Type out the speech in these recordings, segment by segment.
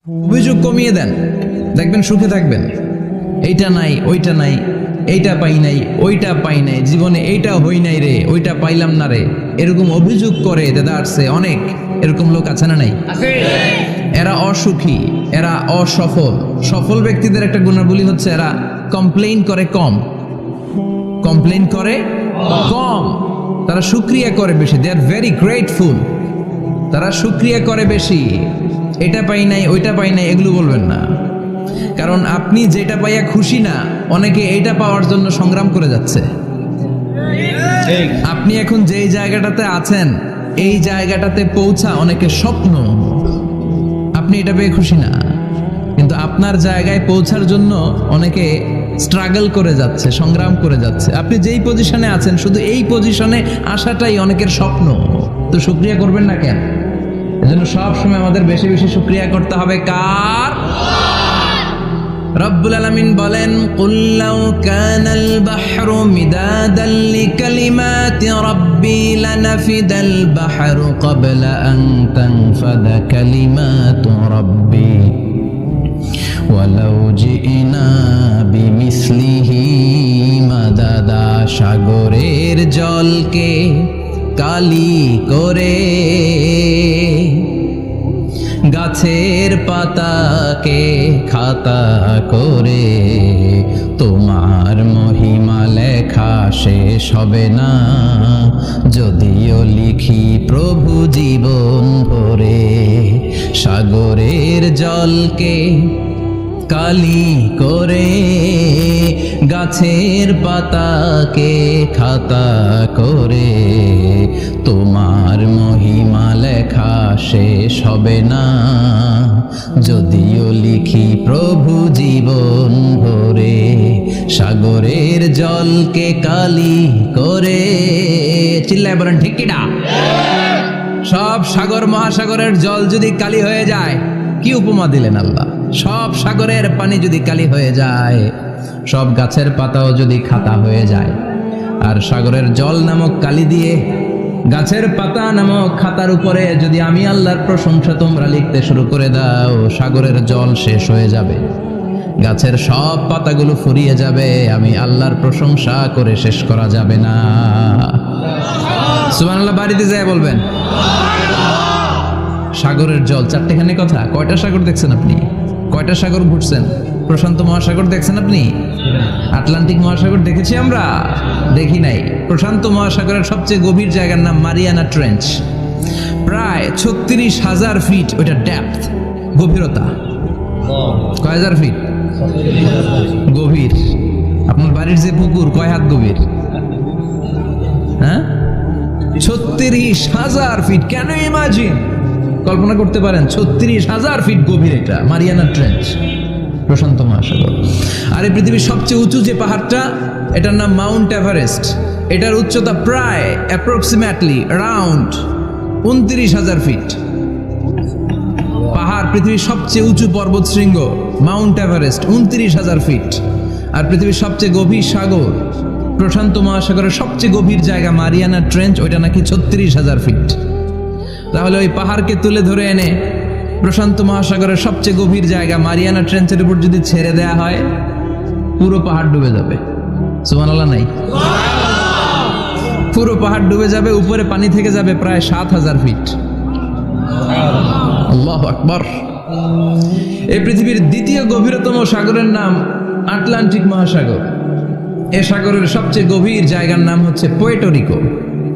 অভিযোগ কমিয়ে দেন, দেখবেন সুখে থাকবেন। এইটা নাই, ওইটা নাই, এইটা পাই নাই, ওইটা পাই নাই, জীবনে এইটা হই নাই রে, ওইটা পাইলাম না রে, এরকম অভিযোগ করে দেদারসে অনেক এরকম লোক আছে না নাই? এরা অসুখী, এরা অসফল। সফল ব্যক্তিদের একটা গুণাবলী হচ্ছে এরা কমপ্লেইন করে কম, কমপ্লেইন করে কম, তারা শুকরিয়া করে বেশি। দে আর ভেরি গ্রেটফুল, তারা শুকরিয়া করে বেশি। এটা পাই নাই, ওইটা পাই নাই এগুলো বলবেন না, কারণ আপনি যেটা পাইয়া খুশি না, অনেকে এইটা পাওয়ার জন্য সংগ্রাম করে যাচ্ছে। আপনি এখন যেই জায়গাটাতে আছেন, এই জায়গাটাতে পৌঁছা অনেকের স্বপ্ন। আপনি এটা পেয়ে খুশি না, কিন্তু আপনার জায়গায় পৌঁছার জন্য অনেকে স্ট্রাগল করে যাচ্ছে, সংগ্রাম করে যাচ্ছে। আপনি যেই পজিশনে আছেন, শুধু এই পজিশনে আসাটাই অনেকের স্বপ্ন। তো শুকরিয়া করবেন না কেন? এজন্য সব সময় আমাদের বেশি বেশি শুকরিয়া করতে হবে কার? রব্বুল আলামিন বলেন, কুল লাউ কানাল বাহরু মিদাদান লিকালিমাতি রাব্বি লানাফিদাল বাহরু ক্বাবলা আন তানফাদা কালিমাতু রাব্বি ওয়ালাউ জিনা বিমিসলিহি মাদাদা। সাগরের জলকে কালি করে, গাছের পাতাকে খাতা করে, তোমার মহিমা লেখা শেষ হবে না, যদিও লিখি প্রভু জীবন ভরে। সাগরের জলকে কালি করে, গাছের পাতাকে খাতা করে, তোমার মহিমা লেখা শেষ হবে না, যদিও লিখি প্রভু জীবন ভরে। সাগরের জলকে কালি করে, চিল্লায় বলেন ঠিক কিনা? সব সাগর মহাসাগরের জল যদি কালি হয়ে যায়, কি উপমা দিলেন আল্লাহ? সব সাগরের পানি যদি কালি হয়ে যায়, সব গাছের পাতাও যদি খাতা হয়ে যায়, আর সাগরের জল নামক কালি দিয়ে গাছের পাতা নামক খাতার উপরে যদি আমি আল্লাহর প্রশংসা তোমরা লিখতে শুরু করে দাও, সাগরের জল শেষ হয়ে যাবে, গাছের সব পাতাগুলো ফুরিয়ে যাবে, আমি আল্লাহর প্রশংসা করে শেষ করা যাবে না। সুবহানাল্লাহ বাড়িতে যায় বলবেন। সাগরের জল, চারটেখানি কথা। কয়টা সাগর দেখছেন আপনি? কয়টা সাগর ঘুরছেন? প্রশান্ত মহাসাগর দেখছেন আপনি? আটলান্টিক মহাসাগর দেখেছি আমরা? দেখি নাই। প্রশান্ত মহাসাগরের সবচেয়ে গভীর জায়গার নাম মারিয়ানা ট্রেঞ্চ। প্রায় 36,000 ফিট ওইটা ডেপথ, গভীরতা। কয় হাজার ফিট গভীর? আপনার বাড়ির যে পুকুর কয় হাত গভীর? হ্যাঁ, 36,000 ফিট। কেন ইমাজিন, কল্পনা করতে পারেন 36,000 ফিট গভীর এটা মারিয়ানা ট্রেঞ্চ, প্রশান্ত মহাসাগর। আর এই পৃথিবীর সবচেয়ে উঁচু যে পাহাড়টা, এটার নাম মাউন্ট এভারেস্ট। এটার উচ্চতা প্রায় অ্যাপ্রক্সিমেটলি অ্যারাউন্ড 29,000 ফিট। পাহাড়, পৃথিবীর সবচেয়ে উঁচু পর্বত শৃঙ্গ মাউন্ট এভারেস্ট 29,000 ফিট। আর পৃথিবীর সবচেয়ে গভীর সাগর, প্রশান্ত মহাসাগরের সবচেয়ে গভীর জায়গা মারিয়ানা ট্রেঞ্চ, ওইটা নাকি 36,000 ফিট। তাহলে ওই পাহাড়কে তুলে ধরে এনে প্রশান্ত মহাসাগরের সবচেয়ে গভীর জায়গা মারিয়ানা ট্রেঞ্চের উপর যদি ছেড়ে দেয়া হয়, পুরো পাহাড় ডুবে যাবে। সুবহানাল্লাহ নাই? পুরো পাহাড় ডুবে যাবে, উপরে পানি থেকে যাবে প্রায় 7,000 ফিট। আল্লাহু আকবার। এই পৃথিবীর দ্বিতীয় গভীরতম সাগরের নাম আটলান্টিক মহাসাগর। এ সাগরের সবচেয়ে গভীর জায়গার নাম হচ্ছে পুয়ের্টো-রিকো।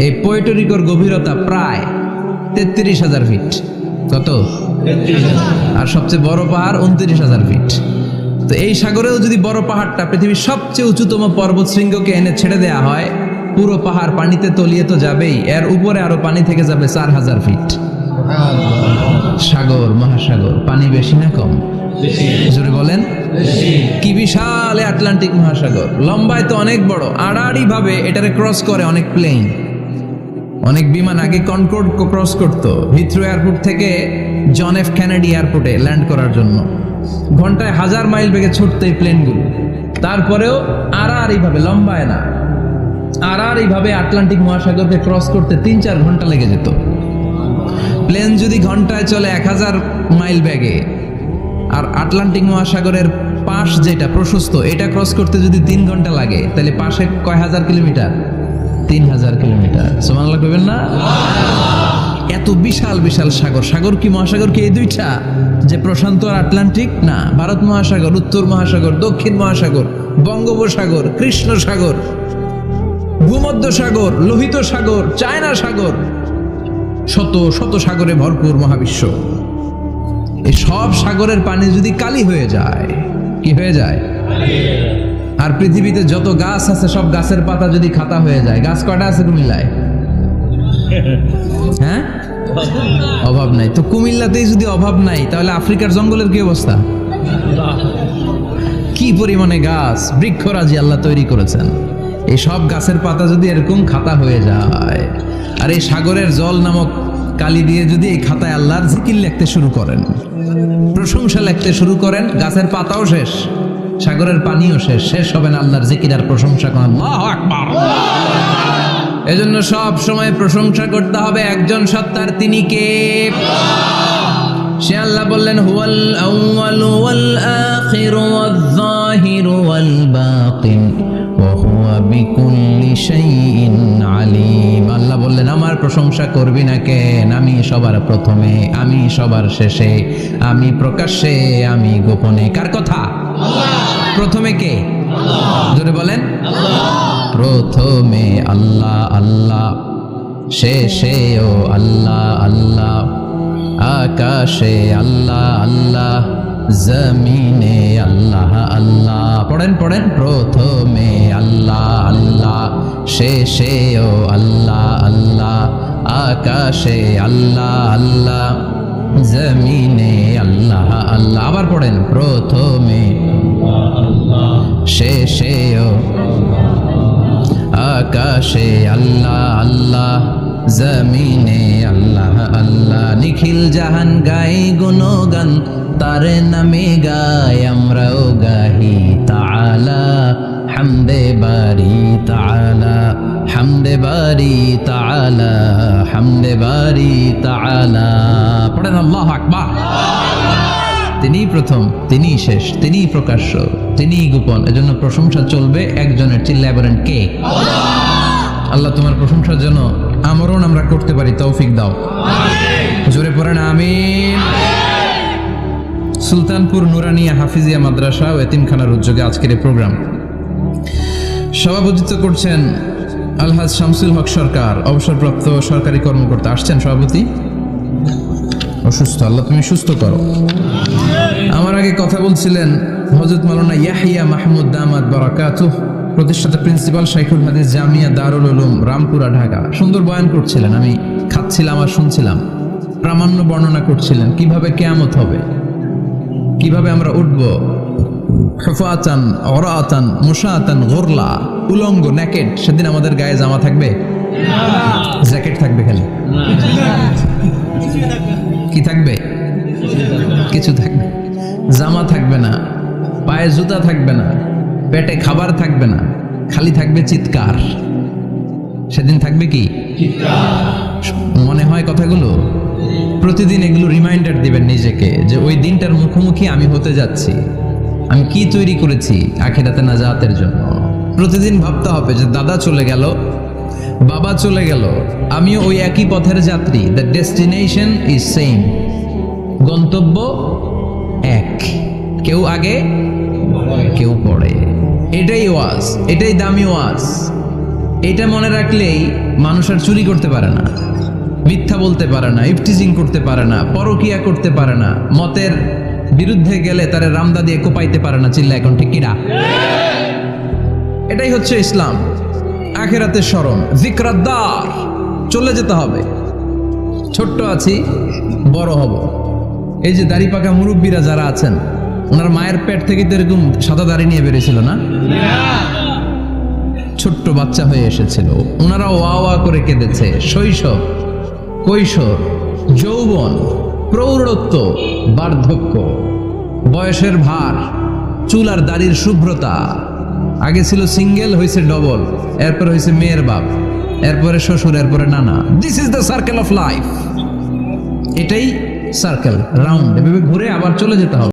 এই পুয়ের্টো-রিকোর গভীরতা প্রায় 33,000 ফিট। কত? আর সবচেয়ে বড় পাহাড় 29,000 ফিট। তো এই সাগরেও যদি বড় পাহাড়টা, পৃথিবীর সবচেয়ে উঁচুতম পর্বত শৃঙ্গকে এনে ছেড়ে দেয়া হয়, পুরো পাহাড় পানিতে তলিয়ে তো যাবেই, এর উপরে আরো পানি থেকে যাবে 4,000 ফিট। সাগর, মহাসাগর, পানি বেশি না কম? জোরে বলেন। কি বিশাল আটলান্টিক মহাসাগর! লম্বায় তো অনেক বড়, আড়াআড়ি ভাবে এটারে ক্রস করে অনেক প্লেন, অনেক বিমান। আগে কনকর্ড ক্রস করতো হিথ্রো এয়ারপোর্ট থেকে জন এফ কেনেডি এয়ারপোর্টে ল্যান্ড করার জন্য। ঘন্টায় 1000 মাইল বেগে ছুটতো এই প্লেনগুলো। তারপরেও আড়াআড়ি ভাবে, লম্বায় না, আড়াআড়ি ভাবে আটলান্টিক মহাসাগরকে ক্রস করতে 3-4 ঘন্টা লেগে যেত। প্লেন যদি ঘন্টায় চলে 1000 মাইল বেগে, আটলান্টিক মহাসাগরের পাশ যেটা প্রশস্ত, এটা ক্রস করতে যদি 3 ঘন্টা লাগে, তাহলে পাশে কয় হাজার কিলোমিটার? 3000 কিলোমিটার। সুবহানাল্লাহ কইবেন না? এত বিশাল বিশাল সাগর। সাগর কি, মহাসাগর কি এই দুইটা, যে প্রশান্ত আর আটলান্টিক? না, ভারত মহাসাগর, উত্তর মহাসাগর, দক্ষিণ মহাসাগর, বঙ্গোপসাগর, কৃষ্ণ সাগর, ভূমধ্য সাগর, লোহিত সাগর, চায়না সাগর, শত শত সাগরে ভরপুর মহাবিশ্ব। এই সব সাগরের পানি যদি কালি হয়ে যায়, কি হয়ে যায়? আর পৃথিবীতে যত গাছ আছে সব গাছের পাতা যদি খাতা হয়ে যায়, গাছ কয়টা আছে কুমিল্লায়? হ্যাঁ, অভাব নাই। তো কুমিল্লাতেই যদি অভাব নাই, তাহলে আফ্রিকার জঙ্গলের কি অবস্থা? কি পরিমাণে গাছ, বৃক্ষরাজি আল্লাহ তৈরি করেছেন। এই সব গাছের পাতা যদি এরকম খাতা হয়ে যায়, আর এই সাগরের জল নামক কালি দিয়ে যদি এই খাতায় আল্লাহর জিকির লিখতে শুরু করেন, প্রশংসা লিখতে শুরু করেন, গাছের পাতাও শেষ, সাগরের পানিও শেষ, শেষ হবে না আল্লাহর জিকির আর প্রশংসা করেন। আল্লাহু আকবার। এজন্য সব সময় প্রশংসা করতে হবে একজন সত্তার, তিনি কে? সে আল্লাহ বললেন, হুয়াল আউয়ালু ওয়াল আখিরু ওয়াল যাহিরু ওয়াল বাতিন ওয়া হুয়া বিকুল্লি শাইইন আলিম। আল্লাহ বললেন, আমার প্রশংসা করবি না কেন? আমি সবার প্রথমে, আমি সবার শেষে, আমি প্রকাশ্যে, আমি গোপনে। কার কথা? প্রথমে কে? জোরে বলেন। প্রথমে আল্লাহ আল্লাহ, শেষেও আল্লাহ আল্লাহ, আকাশে আল্লাহ আল্লাহ, জমিনে আল্লাহ আল্লাহ। পড়েন পড়েন। প্রথমে আল্লাহ আল্লাহ, শেষেও আল্লাহ আল্লাহ, আকাশে আল্লাহ আল্লাহ, জমিনে আল্লাহ আল্লাহ। আবার পড়েন। প্রথমে শেষেও, আকাশে আল্লাহ আল্লাহ, জমিনে আল্লাহ আল্লাহ। নিখিল জাহান গাই গুণগান, তার নামে গাই আমরাও গাহি। তাআলা হামদে বারি তাআলা, হামদে বারি তাআলা, হামদে বারি তাআলা। পড়েন আল্লাহু আকবার। তিনি প্রথম, তিনি শেষ, তিনি প্রকাশ্য, তিনি গোপন। এজন্য প্রশংসা চলবে একজনের। চিল্লায় বলেন কে? আল্লাহ তোমার প্রশংসার জন্য আমরণ আমরা করতে পারি, তৌফিক দাও। জোরে পড়েন আমিন। সুলতানপুর নুরানিয়া হাফিজিয়া মাদ্রাসা ও এতিমখানার উদ্যোগে আজকের এই প্রোগ্রাম সভাপতিত্ব করছেন আলহাজ শামসুল হক সরকার, অবসরপ্রাপ্ত সরকারি কর্মকর্তা। আসছেন সভাপতি? অসুস্থ, আল্লাহ তুমি সুস্থ করো। আমার আগে কথা বলছিলেন হযরত মাওলানা ইয়াহিয়া মাহমুদ দামাত বারাকাতুহু, প্রতিষ্ঠাতা প্রিন্সিপাল শাইখুল হাদিস জামিয়া দারুল উলুম রামপুরা ঢাকা। সুন্দর বয়ান করছিলেন, আমি খাচ্ছিলাম আর শুনছিলাম। প্রামাণ্য বর্ণনা করছিলেন কিভাবে কিয়ামত হবে, কিভাবে আমরা উঠবো হুফাতান ওরাতান মুশাতান গুরলা, উলঙ্গ, নেকেড। সেদিন আমাদের গায়ে জামা থাকবে? জ্যাকেট থাকবে খালি। কি থাকবে? কিছু থাকবে। জামা থাকবে না, পায়ে জুতা থাকবে না, পেটে খাবার থাকবে না, খালি থাকবে চিৎকার। সেদিন থাকবে কি? মনে হয় কথাগুলো প্রতিদিন এগুলো রিমাইন্ডার দিবেন নিজেকে, যে ওই দিনটার মুখোমুখি আমি হতে যাচ্ছি। আমি কি তৈরি করেছি আখিরাতে নাজাতের জন্য। প্রতিদিন ভাবতে হবে যে দাদা চলে গেল, বাবা চলে গেল, আমিও ওই একই পথের যাত্রী। দ্য ডেস্টিনেশন ইজ সেম, গন্তব্য এক, কেউ আগে কেউ পরে। এটাই ওয়াজ, এটাই দামি ওয়াজ। এটা মনে রাখলেই মানুষ আর চুরি করতে পারে না, মিথ্যা বলতে পারে না, ইফটিজিং করতে পারে না, পরকিয়া করতে পারে না, মতের বিরুদ্ধে গেলে তারে রামদা দিয়ে কোপাইতে পারে না। চিল্লা এখন ঠিক কিনা? এটাই হচ্ছে ইসলাম। আখিরাতের স্মরণ, যিকরাদ্দার, চলে যেতে হবে। ছোট্ট আছি, বড় হব। এই যে দাড়ি পাকা মুরব্বীরা যারা আছেন, ওনার মায়ের পেট থেকে তো এরকম সাদা দাড়ি নিয়ে বেরিয়েছিল না? ছোট্ট বাচ্চা হয়ে এসেছিল, ওনারা ওয়া ওয়া করে কেঁদেছে। শৈশব, কৈশোর, যৌবন, প্রৌঢ়ত্ব, বার্ধক্য, বয়সের ভার, চুল আর দাড়ির শুভ্রতা। আগে ছিল সিঙ্গেল, হয়েছে ডবল, এরপর হয়েছে মেয়ের বাপ, এরপরে শ্বশুর, এরপরে নানা। This is the circle of life. এটাই সার্কেল, রাউন্ড, এভাবে ঘুরে আবার চলে যেতে হবে।